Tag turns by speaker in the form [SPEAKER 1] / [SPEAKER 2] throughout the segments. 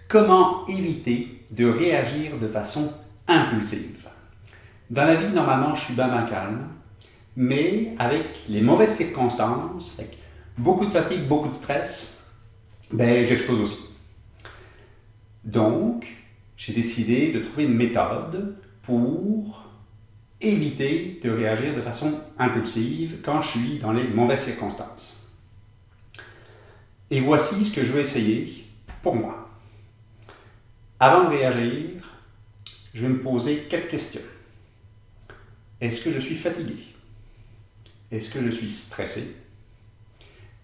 [SPEAKER 1] Comment éviter de réagir de façon impulsive? Dans la vie, normalement, je suis bien calme, mais avec les mauvaises circonstances, avec beaucoup de fatigue, beaucoup de stress, j'explose aussi. Donc, j'ai décidé de trouver une méthode pour éviter de réagir de façon impulsive quand je suis dans les mauvaises circonstances. Et voici ce que je vais essayer pour moi. Avant de réagir, je vais me poser quelques questions. Est-ce que je suis fatigué? Est-ce que je suis stressé?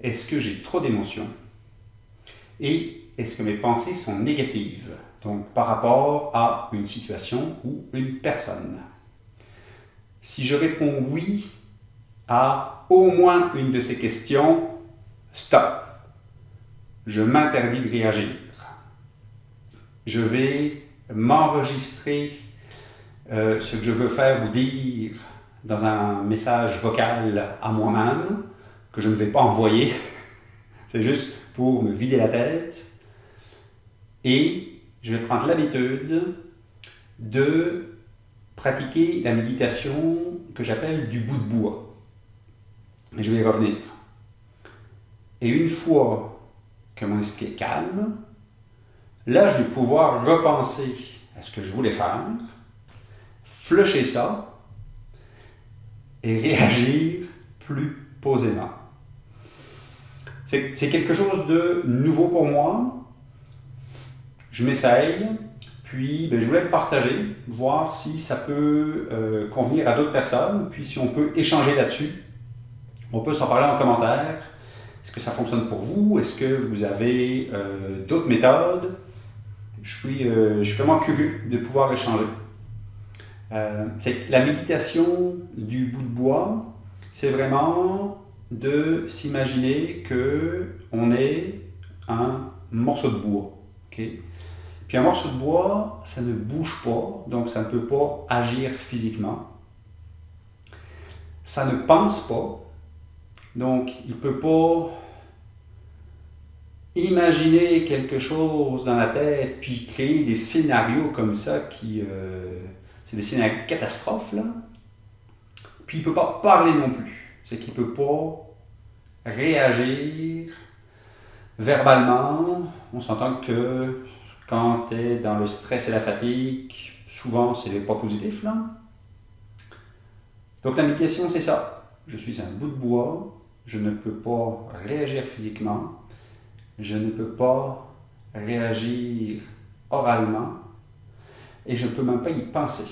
[SPEAKER 1] Est-ce que j'ai trop d'émotions? Et est-ce que mes pensées sont négatives, donc par rapport à une situation ou une personne? Si je réponds oui à au moins une de ces questions, stop. Je m'interdis de réagir. Je vais m'enregistrer ce que je veux faire ou dire dans un message vocal à moi-même que je ne vais pas envoyer. C'est juste pour me vider la tête. Et je vais prendre l'habitude de pratiquer la méditation que j'appelle du bout de bois. Et je vais y revenir. Et une fois que mon esprit est calme, là, je vais pouvoir repenser à ce que je voulais faire, flusher ça et réagir plus posément. C'est quelque chose de nouveau pour moi. Je m'essaye, puis je voulais le partager, voir si ça peut convenir à d'autres personnes, puis si on peut échanger là-dessus. On peut s'en parler en commentaire. Est-ce que ça fonctionne pour vous? Est-ce que vous avez d'autres méthodes? Je suis vraiment curieux de pouvoir échanger. La méditation du bout de bois, c'est vraiment de s'imaginer qu'on est un morceau de bois. Okay? Puis un morceau de bois, ça ne bouge pas, donc ça ne peut pas agir physiquement. Ça ne pense pas, donc il ne peut pas imaginer quelque chose dans la tête, puis créer des scénarios comme ça c'est des scénarios catastrophes, là. Puis il ne peut pas parler non plus. C'est qu'il ne peut pas réagir verbalement. On s'entend que quand tu es dans le stress et la fatigue, souvent c'est pas positif, là. Donc la méditation, c'est ça. Je suis un bout de bois, je ne peux pas réagir physiquement, je ne peux pas réagir oralement, et je ne peux même pas y penser.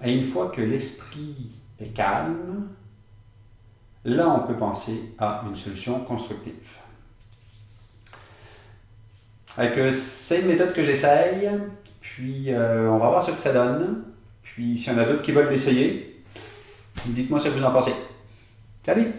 [SPEAKER 1] Et une fois que l'esprit est calme, là on peut penser à une solution constructive. C'est une méthode que j'essaye, puis on va voir ce que ça donne. Puis si y en a d'autres qui veulent l'essayer, dites-moi ce que vous en pensez. Salut!